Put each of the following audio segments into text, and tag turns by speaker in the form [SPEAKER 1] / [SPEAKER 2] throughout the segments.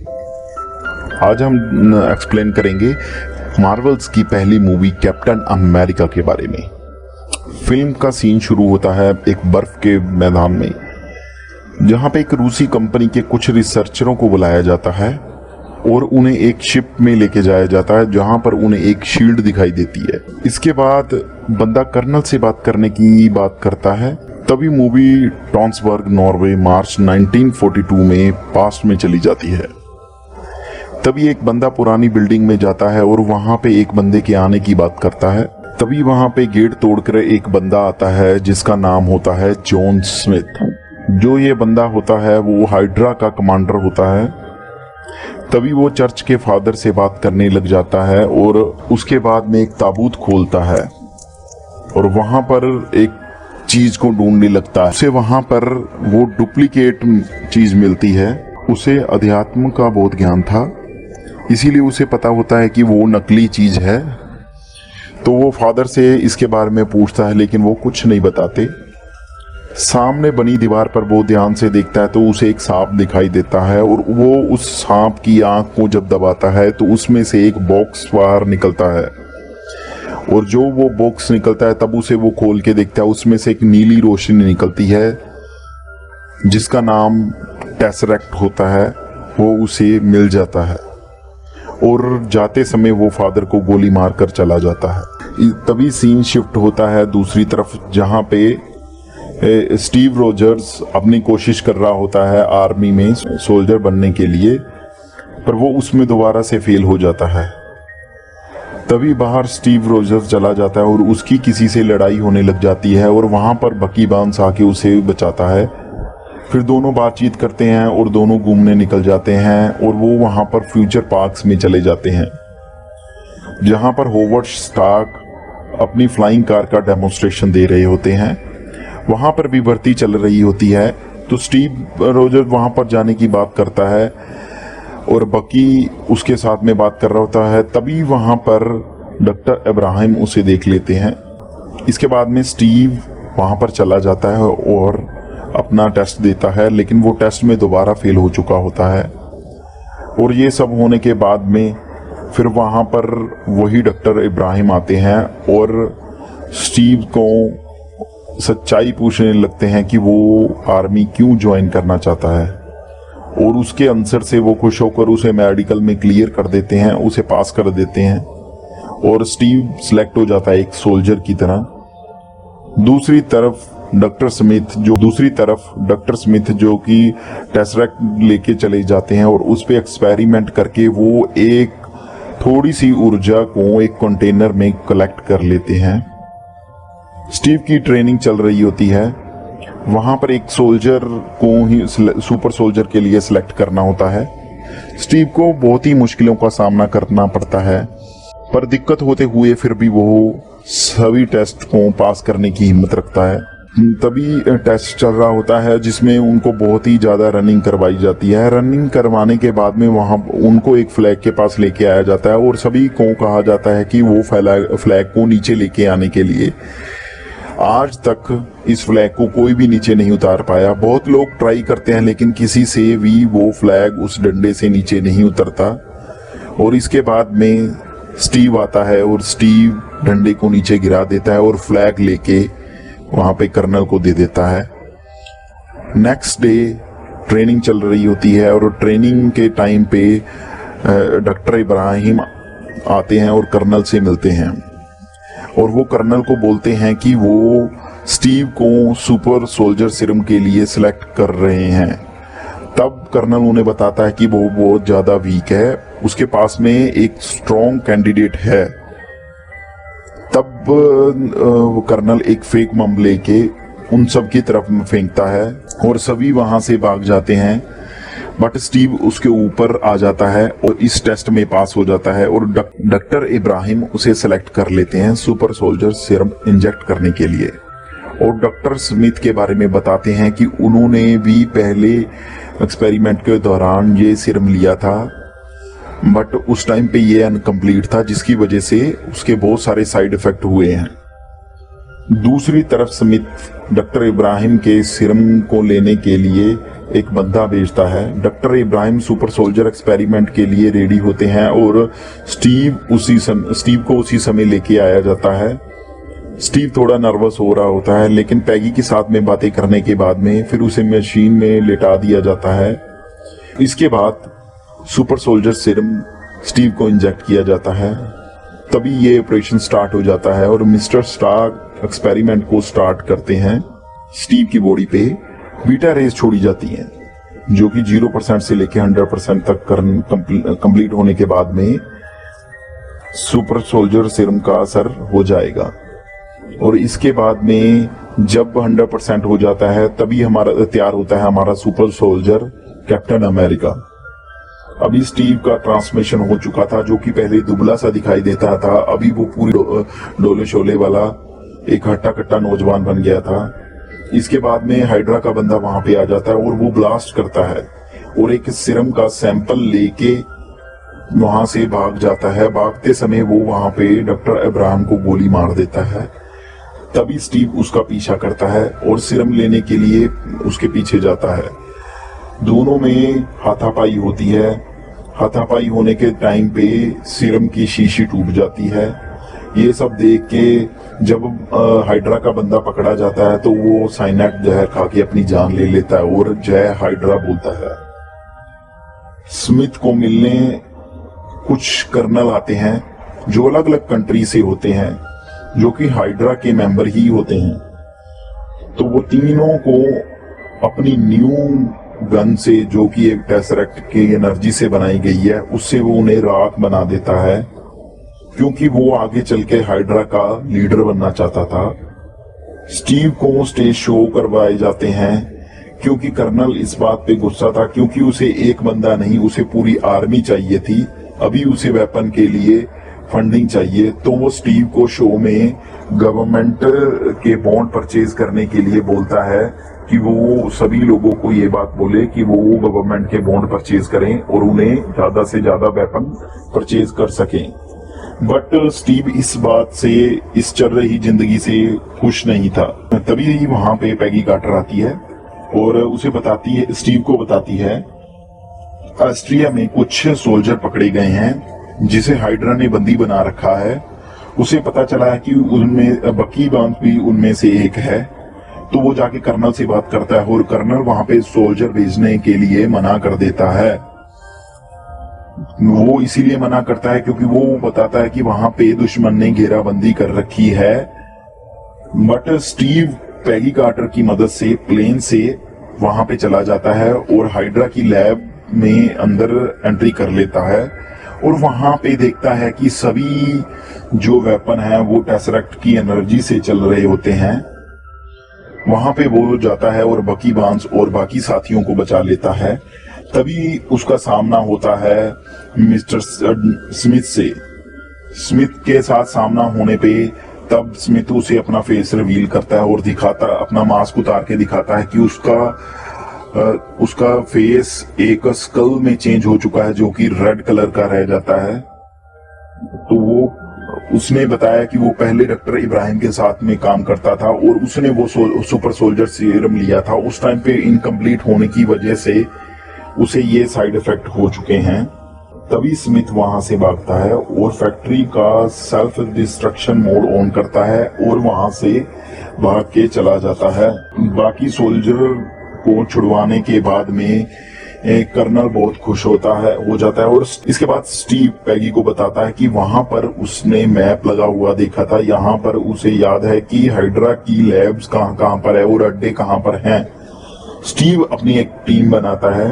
[SPEAKER 1] आज हम एक्सप्लेन करेंगे मार्वल्स की पहली मूवी कैप्टन अमेरिका के बारे में। फिल्म का सीन शुरू होता है एक बर्फ के मैदान में, जहां पे एक रूसी कंपनी के कुछ रिसर्चरों को बुलाया जाता है और उन्हें एक शिप में लेके जाया जाता है, जहां पर उन्हें एक शील्ड दिखाई देती है। इसके बाद बंदा कर्नल से बात करने की बात करता है। तभी मूवी टॉन्सबर्ग, नॉर्वे, मार्च 1942 में पास्ट में चली जाती है। तभी एक बंदा पुरानी बिल्डिंग में जाता है और वहां पे एक बंदे के आने की बात करता है। तभी वहां पे गेट तोड़कर एक बंदा आता है जिसका नाम होता है जॉन स्मिथ। जो ये बंदा होता है वो हाइड्रा का कमांडर होता है। तभी वो चर्च के फादर से बात करने लग जाता है और उसके बाद में एक ताबूत खोलता है और वहां पर एक चीज को ढूंढने लगता है। उसे वहां पर वो डुप्लीकेट चीज मिलती है। उसे अध्यात्म का बहुत ज्ञान था, इसीलिए उसे पता होता है कि वो नकली चीज है। तो वो फादर से इसके बारे में पूछता है, लेकिन वो कुछ नहीं बताते। सामने बनी दीवार पर वो ध्यान से देखता है तो उसे एक सांप दिखाई देता है और वो उस सांप की आंख को जब दबाता है तो उसमें से एक बॉक्स बाहर निकलता है। और जो वो बॉक्स निकलता है तब उसे वो खोल के देखता है, उसमें से एक नीली रोशनी निकलती है जिसका नाम टेसरेक्ट होता है। वो उसे मिल जाता है और जाते समय वो फादर को गोली मारकर चला जाता है। तभी सीन शिफ्ट होता है दूसरी तरफ, जहां पे स्टीव रोजर्स अपनी कोशिश कर रहा होता है आर्मी में सोल्जर बनने के लिए, पर वो उसमें दोबारा से फेल हो जाता है। तभी बाहर स्टीव रोजर्स चला जाता है और उसकी किसी से लड़ाई होने लग जाती है और वहां पर बकी बार्न्स आके उसे बचाता है। फिर दोनों बातचीत करते हैं और दोनों घूमने निकल जाते हैं और वो वहां पर फ्यूचर पार्क्स में चले जाते हैं, जहां पर होवर्ड स्टार्क अपनी फ्लाइंग कार का डेमोन्स्ट्रेशन दे रहे होते हैं। वहां पर भी भर्ती चल रही होती है, तो स्टीव रोजर वहां पर जाने की बात करता है और बकी उसके साथ में बात कर रहा होता है। तभी वहां पर डॉक्टर इब्राहिम उसे देख लेते हैं। इसके बाद में स्टीव वहां पर चला जाता है और अपना टेस्ट देता है, लेकिन वो टेस्ट में दोबारा फेल हो चुका होता है। और ये सब होने के बाद में फिर वहां पर वही डॉक्टर इब्राहिम आते हैं और स्टीव को सच्चाई पूछने लगते हैं कि वो आर्मी क्यों ज्वाइन करना चाहता है। और उसके आंसर से वो खुश होकर उसे मेडिकल में क्लियर कर देते हैं, उसे पास कर देते हैं और स्टीव सिलेक्ट हो जाता है एक सोल्जर की तरह। दूसरी तरफ डॉक्टर स्मिथ जो कि टेसरेक्ट लेके चले जाते हैं और उस पे एक्सपेरिमेंट करके वो एक थोड़ी सी ऊर्जा को एक कंटेनर में कलेक्ट कर लेते हैं। स्टीव की ट्रेनिंग चल रही होती है। वहां पर एक सोल्जर को ही सुपर सोल्जर के लिए सिलेक्ट करना होता है। स्टीव को बहुत ही मुश्किलों का सामना करना पड़ता है, पर दिक्कत होते हुए फिर भी वो सभी टेस्ट को पास करने की हिम्मत रखता है। तभी टेस्ट चल रहा होता है जिसमें उनको बहुत ही ज्यादा रनिंग करवाई जाती है। रनिंग करवाने के बाद में वहां उनको एक फ्लैग के पास लेके आया जाता है और सभी को कहा जाता है कि वो फ्लैग को नीचे लेके आने के लिए। आज तक इस फ्लैग को कोई भी नीचे नहीं उतार पाया। बहुत लोग ट्राई करते हैं, लेकिन किसी से भी वो फ्लैग उस डंडे से नीचे नहीं उतरता। और इसके बाद में स्टीव आता है और स्टीव डंडे को नीचे गिरा देता है और फ्लैग लेके वहां पे कर्नल को दे देता है। नेक्स्ट डे ट्रेनिंग चल रही होती है और ट्रेनिंग के टाइम पे डॉक्टर इब्राहिम आते हैं और कर्नल से मिलते हैं और वो कर्नल को बोलते हैं कि वो स्टीव को सुपर सोल्जर सीरम के लिए सिलेक्ट कर रहे हैं। तब कर्नल उन्हें बताता है कि वो बहुत ज्यादा वीक है, उसके पास में एक स्ट्रॉन्ग कैंडिडेट है। तब वो कर्नल एक फेक बम लेके उन सब की तरफ फेंकता है और सभी वहां से भाग जाते हैं, बट स्टीव उसके ऊपर आ जाता है और इस टेस्ट में पास हो जाता है और डॉक्टर इब्राहिम उसे सेलेक्ट कर लेते हैं सुपर सोल्जर सीरम इंजेक्ट करने के लिए। और डॉक्टर स्मिथ के बारे में बताते हैं कि उन्होंने भी पहले एक्सपेरिमेंट के दौरान ये सीरम लिया था, बट उस टाइम पे ये अनकम्प्लीट था, जिसकी वजह से उसके बहुत सारे साइड इफेक्ट हुए हैं। दूसरी तरफ स्मिथ डॉक्टर इब्राहिम के सीरम को लेने के लिए एक बंदा भेजता है। Doctor Ibrahim super soldier experiment के लिए रेडी होते हैं और स्टीव को उसी समय लेके आया जाता है। स्टीव थोड़ा नर्वस हो रहा होता है, लेकिन पैगी के साथ में बातें करने के बाद में फिर उसे मशीन में लेटा दिया जाता है। इसके बाद सुपर सोल्जर सीरम स्टीव को इंजेक्ट किया जाता है। तभी ये ऑपरेशन स्टार्ट हो जाता है और मिस्टर स्टार्क एक्सपेरिमेंट को स्टार्ट करते हैं। स्टीव की बॉडी पे बीटा रेज छोड़ी जाती हैं, जो कि 0% से लेकर 100% तक कंप्लीट होने के बाद में सुपर सोल्जर सीरम का असर हो जाएगा। और इसके बाद में जब 100% हो जाता है तभी हमारा तैयार होता है हमारा सुपर सोल्जर कैप्टन अमेरिका। अभी स्टीव का ट्रांसफॉर्मेशन हो चुका था, जो कि पहले दुबला सा दिखाई देता था, अभी वो पूरी डोले शोले वाला एक हट्टा कट्टा नौजवान बन गया था। इसके बाद में हाइड्रा का बंदा वहां पे आ जाता है और वो ब्लास्ट करता है और एक सीरम का सैंपल लेके वहां से भाग जाता है। भागते समय वो वहां पे डॉक्टर इब्राहिम को गोली मार देता है। तभी स्टीव उसका पीछा करता है और सीरम लेने के लिए उसके पीछे जाता है। दोनों में हाथापाई होती है। हाथापाई होने के टाइम पे सीरम की शीशी टूट जाती है। ये सब देख के जब हाइड्रा का बंदा पकड़ा जाता है तो वो साइनाइड जहर खा के अपनी जान ले लेता है और जय हाइड्रा बोलता है। स्मिथ को मिलने कुछ कर्नल आते हैं जो अलग अलग कंट्री से होते हैं, जो कि हाइड्रा के मेंबर ही होते हैं। तो वो तीनों को अपनी न्यू गन से, जो कि एक टेसरेक्ट की एनर्जी से बनाई गई है, उससे वो उन्हें राख बना देता है, क्योंकि वो आगे चल के हाइड्रा का लीडर बनना चाहता था। स्टीव को स्टेज शो करवाए जाते हैं, क्योंकि कर्नल इस बात पे गुस्सा था, क्योंकि उसे एक बंदा नहीं, उसे पूरी आर्मी चाहिए थी। अभी उसे वेपन के लिए फंडिंग चाहिए, तो वो स्टीव को शो में गवर्नमेंट के बॉन्ड परचेज करने के लिए बोलता है कि वो सभी लोगों को ये बात बोले कि वो गवर्नमेंट के बॉन्ड परचेज करें और उन्हें ज्यादा से ज्यादा वेपन परचेज कर सकें। बट स्टीव इस बात से, इस चल रही जिंदगी से खुश नहीं था। तभी वहां पे पैगी कार्टर आती है और उसे बताती है, स्टीव को बताती है ऑस्ट्रिया में कुछ सोल्जर पकड़े गए हैं जिसे हाइड्रा ने बंदी बना रखा है। उसे पता चला है कि उनमें बकी बांस भी उनमें से एक है। तो वो जाके कर्नल से बात करता है और कर्नल वहां पे सोल्जर भेजने के लिए मना कर देता है। वो इसीलिए मना करता है क्योंकि वो बताता है कि वहां पे दुश्मन ने घेराबंदी कर रखी है। बट स्टीव पैगी कार्टर की मदद से प्लेन से वहां पे चला जाता है और हाइड्रा की लैब में अंदर एंट्री कर लेता है और वहां पे देखता है कि सभी जो वेपन है वो टेसरेक्ट की एनर्जी से चल रहे होते हैं। वहां पे वो जाता है और बकी बांस और बाकी साथियों को बचा लेता है। तभी उसका सामना होता है मिस्टर स्मिथ से। स्मिथ के साथ सामना होने पे तब स्मिथ उसे अपना फेस रिवील करता है और दिखाता, अपना मास्क उतार के दिखाता है कि उसका फेस एक स्कल में चेंज हो चुका है, जो कि रेड कलर का रह जाता है। तो वो उसने बताया कि वो पहले डॉक्टर इब्राहिम के साथ में काम करता था और उसने वो सुपर सोल्जर सीरम लिया था। उस टाइम पे इनकम्प्लीट होने की वजह से उसे ये साइड इफेक्ट हो चुके हैं। तभी स्मिथ वहां से भागता है और फैक्ट्री का सेल्फ डिस्ट्रक्शन मोड ऑन करता है और वहां से भाग के चला जाता है। बाकी सोल्जर को छुड़वाने के बाद में कर्नल बहुत खुश हो जाता है और इसके बाद स्टीव पैगी को बताता है कि वहां पर उसने मैप लगा हुआ देखा था। यहाँ पर उसे याद है कि हाइड्रा की लैब्स कहाँ पर है और अड्डे कहाँ पर हैं। स्टीव अपनी एक टीम बनाता है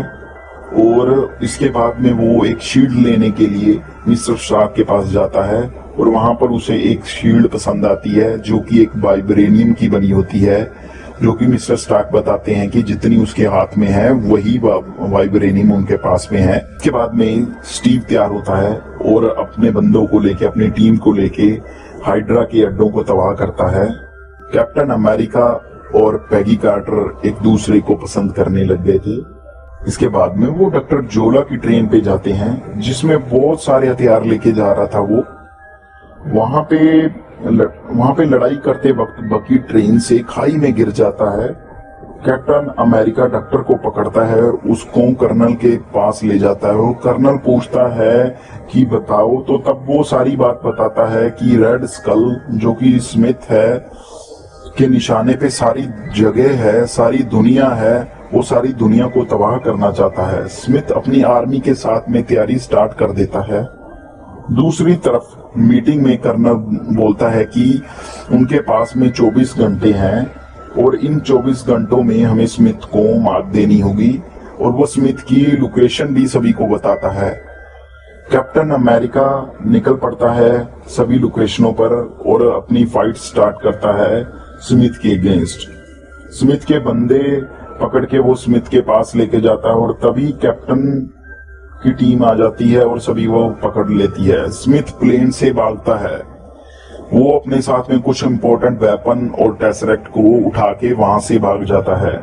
[SPEAKER 1] और इसके बाद में वो एक शील्ड लेने के लिए मिस्टर स्टार्क के पास जाता है और वहां पर उसे एक शील्ड पसंद आती है, जो कि एक वाइब्रेनियम की बनी होती है, जो कि मिस्टर स्टार्क बताते हैं कि जितनी उसके हाथ में है वही वाइब्रेनियम उनके पास में है। इसके बाद में स्टीव तैयार होता है और अपने बंदों को लेके, अपनी टीम को लेके हाइड्रा के अड्डों को तबाह करता है। कैप्टन अमेरिका और पैगी कार्टर एक दूसरे को पसंद करने लग गए थे। इसके बाद में वो डॉक्टर जोला की ट्रेन पे जाते हैं, जिसमें बहुत सारे हथियार लेके जा रहा था वो। वहां पे लड़ाई करते वक्त बकी ट्रेन से खाई में गिर जाता है कैप्टन अमेरिका डॉक्टर को पकड़ता है और उसको कर्नल के पास ले जाता है और कर्नल पूछता है कि बताओ, तो तब वो सारी बात बताता है कि रेड स्कल जो कि स्मिथ है के निशाने पे सारी जगह है, सारी दुनिया है, वो सारी दुनिया को तबाह करना चाहता है। स्मिथ अपनी आर्मी के साथ में तैयारी स्टार्ट कर देता है। दूसरी तरफ मीटिंग में कर्नल बोलता है कि उनके पास में 24 घंटे हैं और इन 24 घंटों में हमें स्मिथ को मात देनी होगी, और वो स्मिथ की लोकेशन भी सभी को बताता है। कैप्टन अमेरिका निकल पड़ता है सभी लोकेशनों पर और अपनी फाइट स्टार्ट करता है स्मिथ के अगेंस्ट। स्मिथ के बंदे पकड़ के वो स्मिथ के पास लेके जाता है और तभी कैप्टन की टीम आ जाती है और सभी वो पकड़ लेती है। स्मिथ प्लेन से भागता है, वो अपने साथ में कुछ इंपॉर्टेंट वेपन और टेसरेक्ट को उठा के वहां से भाग जाता है।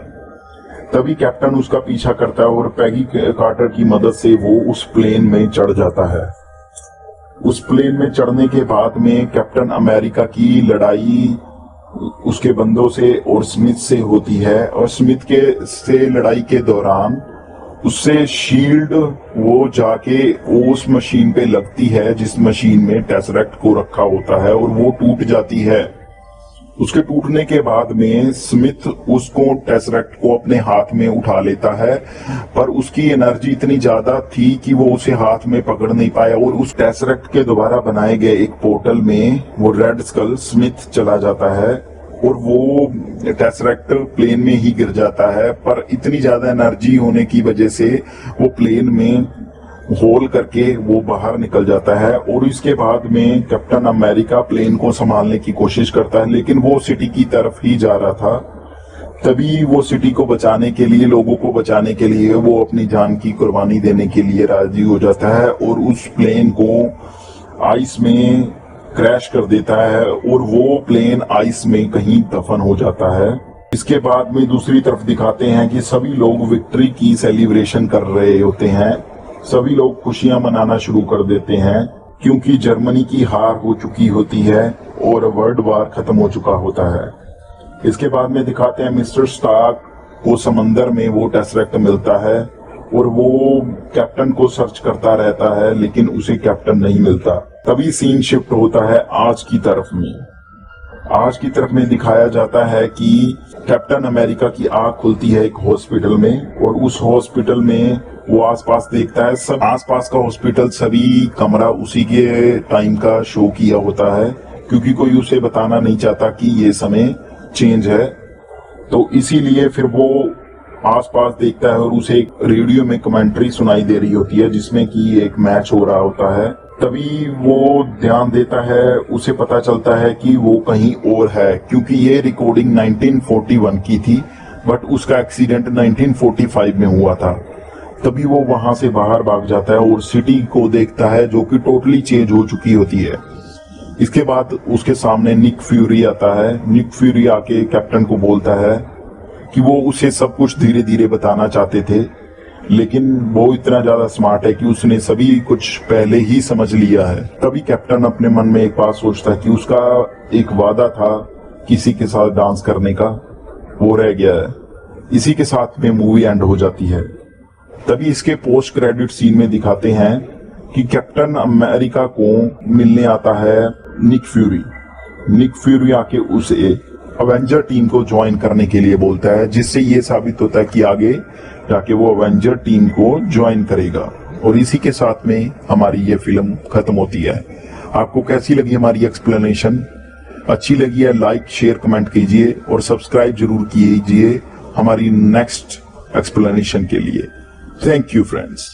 [SPEAKER 1] तभी कैप्टन उसका पीछा करता है और पैगी कार्टर की मदद से वो उस प्लेन में चढ़ जाता है। उस प्लेन में चढ़ने के बाद में कैप्टन अमेरिका की लड़ाई उसके बंदों से और स्मिथ से होती है, और स्मिथ के से लड़ाई के दौरान उससे शील्ड वो जाके उस मशीन पे लगती है जिस मशीन में टेसरेक्ट को रखा होता है, और वो टूट जाती है। उसके टूटने के बाद में स्मिथ उसको टेसरेक्ट को अपने हाथ में उठा लेता है, पर उसकी एनर्जी इतनी ज्यादा थी कि वो उसे हाथ में पकड़ नहीं पाया, और उस टेसरेक्ट के द्वारा बनाए गए एक पोर्टल में वो रेड स्कल स्मिथ चला जाता है और वो टेसरेक्ट प्लेन में ही गिर जाता है। पर इतनी ज्यादा एनर्जी होने की वजह से वो प्लेन में होल करके वो बाहर निकल जाता है, और इसके बाद में कैप्टन अमेरिका प्लेन को संभालने की कोशिश करता है, लेकिन वो सिटी की तरफ ही जा रहा था। तभी वो सिटी को बचाने के लिए, लोगों को बचाने के लिए वो अपनी जान की कुर्बानी देने के लिए राजी हो जाता है और उस प्लेन को आइस में क्रैश कर देता है और वो प्लेन आइस में कहीं दफन हो जाता है। इसके बाद में दूसरी तरफ दिखाते हैं कि सभी लोग विक्ट्री की सेलिब्रेशन कर रहे होते हैं। सभी लोग खुशियां मनाना शुरू कर देते हैं क्योंकि जर्मनी की हार हो चुकी होती है और वर्ल्ड वार खत्म हो चुका होता है। इसके बाद में दिखाते हैं मिस्टर स्टार्क को समंदर में वो टेसरेक्ट मिलता है और वो कैप्टन को सर्च करता रहता है, लेकिन उसे कैप्टन नहीं मिलता। तभी सीन शिफ्ट होता है आज की तरफ में। आज की तरफ में दिखाया जाता है कि कैप्टन अमेरिका की आंख खुलती है एक हॉस्पिटल में, और उस हॉस्पिटल में वो आसपास देखता है, सब आसपास का हॉस्पिटल सभी कमरा उसी के टाइम का शो किया होता है, क्योंकि कोई उसे बताना नहीं चाहता कि ये समय चेंज है। तो इसीलिए फिर वो आसपास देखता है और उसे एक रेडियो में कमेंट्री सुनाई दे रही होती है जिसमें कि एक मैच हो रहा होता है। तभी वो ध्यान देता है, उसे पता चलता है कि वो कहीं और है, क्योंकि ये रिकॉर्डिंग 1941 की थी, बट उसका एक्सीडेंट 1945 में हुआ था। तभी वो वहां से बाहर भाग जाता है और सिटी को देखता है जो कि टोटली चेंज हो चुकी होती है। इसके बाद उसके सामने निक फ्यूरी आता है। निक फ्यूरी आके कैप्टन को बोलता है कि वो उसे सब कुछ धीरे धीरे बताना चाहते थे, लेकिन वो इतना ज्यादा स्मार्ट है कि उसने सभी कुछ पहले ही समझ लिया है। तभी कैप्टन अपने मन में एक बात सोचता है कि उसका एक वादा था किसी के साथ डांस करने का, वो रह गया है। इसी के साथ में मूवी एंड हो जाती है। तभी इसके पोस्ट क्रेडिट सीन में दिखाते हैं कि कैप्टन अमेरिका को मिलने आता है निक फ्यूरी। निक फ्यूरी आके उसे अवेंजर टीम को ज्वाइन करने के लिए बोलता है, जिससे ये साबित होता है कि आगे जाके वो अवेंजर टीम को ज्वाइन करेगा। और इसी के साथ में हमारी ये फिल्म खत्म होती है। आपको कैसी लगी हमारी एक्सप्लेनेशन? अच्छी लगी है लाइक शेयर कमेंट कीजिए और सब्सक्राइब जरूर कीजिए हमारी नेक्स्ट एक्सप्लेनेशन के लिए। Thank you friends.